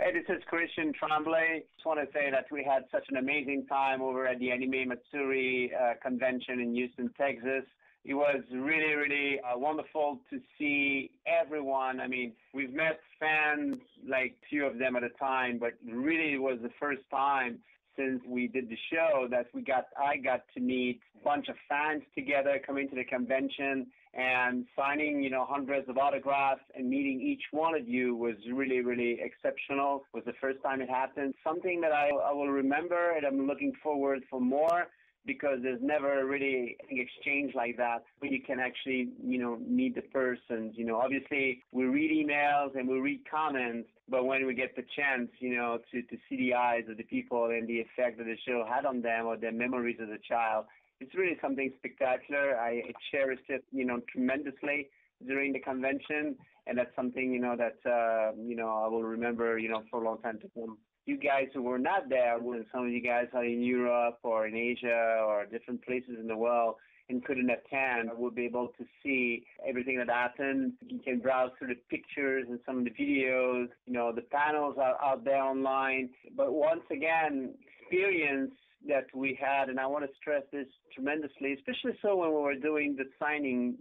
Hey, this is Christian Tremblay. Just want to say that we had such an amazing time over at the Anime Matsuri convention in Houston, Texas. It was really, really wonderful to see everyone. I mean, we've met fans, like few of them at a time, but really it was the first time since we did the show that I got to meet a bunch of fans together coming to the convention and signing, hundreds of autographs, and meeting each one of you was really, really exceptional. It was the first time it happened. Something that I will remember, and I'm looking forward for more, because there's never really an exchange like that where you can actually, meet the persons. Obviously we read emails and we read comments, but when we get the chance, to see the eyes of the people and the effect that the show had on them or their memories as a child, it's really something spectacular. I cherished it, tremendously during the convention, and that's something, that, I will remember, for a long time to come. You guys who were not there, when some of you guys are in Europe or in Asia or different places in the world and couldn't attend, will be able to see everything that happened. You can browse through the pictures and some of the videos. The panels are out there online. But once again, experience that we had, and I want to stress this tremendously, especially so when we were doing the signing,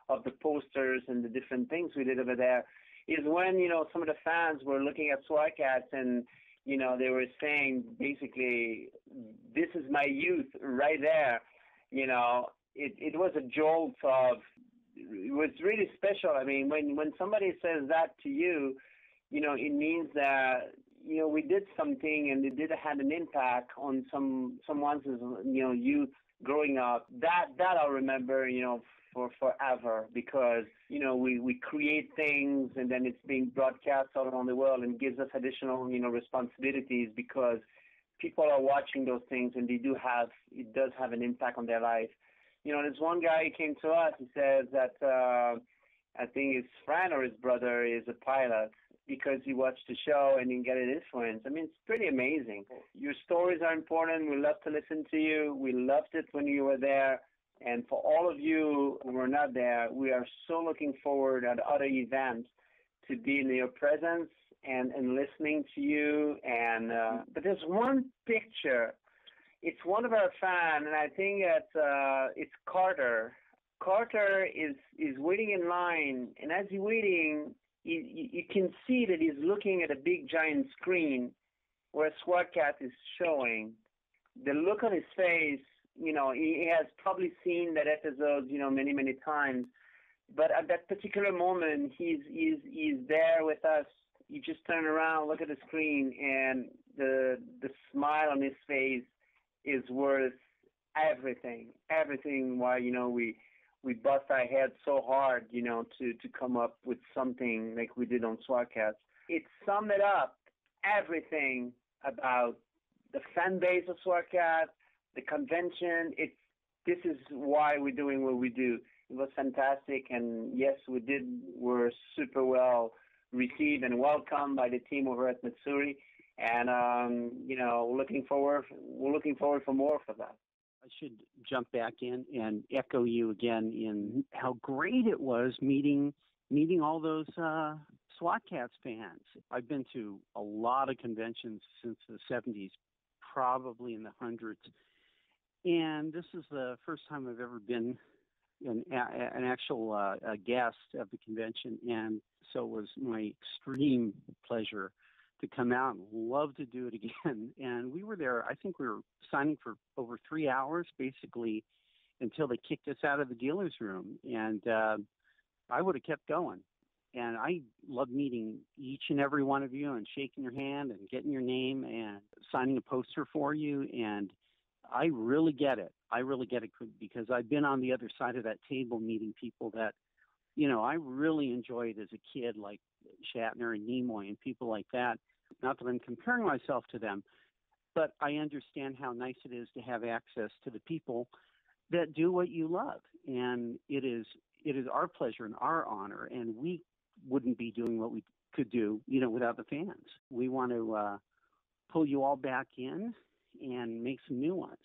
of the posters and the different things we did over there, is when, some of the fans were looking at SWAT Kats and, they were saying basically, this is my youth right there. It was a jolt of, it was really special. I mean, when somebody says that to you, it means that, we did something and it did have an impact on someone's, youth growing up. That I'll remember, for forever, because, we create things and then it's being broadcast all around the world and gives us additional, responsibilities, because people are watching those things and it does have an impact on their life. There's one guy who came to us, he says that, I think his friend or his brother is a pilot, because he watched the show and he got an influence. I mean, it's pretty amazing. Your stories are important. We love to listen to you. We loved it when you were there. And for all of you who were not there, we are so looking forward at other events to be in your presence and listening to you. And but there's one picture. It's one of our fans, and I think that it's Carter. Carter is waiting in line, and as he's waiting, you can see that he's looking at a big giant screen where SWAT Kat is showing. The look on his face, he has probably seen that episode, many, many times. But at that particular moment, he's there with us. You just turn around, look at the screen, and the smile on his face is worth everything. Everything. Why, we bust our heads so hard, to come up with something like we did on SWAT Kats. It summed it up, everything about the fan base of SWAT Kats, the convention. This is why we're doing what we do. It was fantastic, and yes, we're super well received and welcomed by the team over at Matsuri, and we're looking forward for more for that. I should jump back in and echo you again in how great it was meeting all those SWAT Kats fans. I've been to a lot of conventions since the 70s, probably in the hundreds. And this is the first time I've ever been an actual guest of the convention. And so it was my extreme pleasure to come out, and love to do it again. And we were there, I think we were signing for over 3 hours, basically, until they kicked us out of the dealer's room. And I would have kept going. And I love meeting each and every one of you and shaking your hand and getting your name and signing a poster for you. And I really get it. I really get it, because I've been on the other side of that table meeting people that, I really enjoyed as a kid, like Shatner and Nimoy and people like that. Not that I'm comparing myself to them, but I understand how nice it is to have access to the people that do what you love. And it is our pleasure and our honor, and we wouldn't be doing what we could do, without the fans. We want to pull you all back in and make some new ones.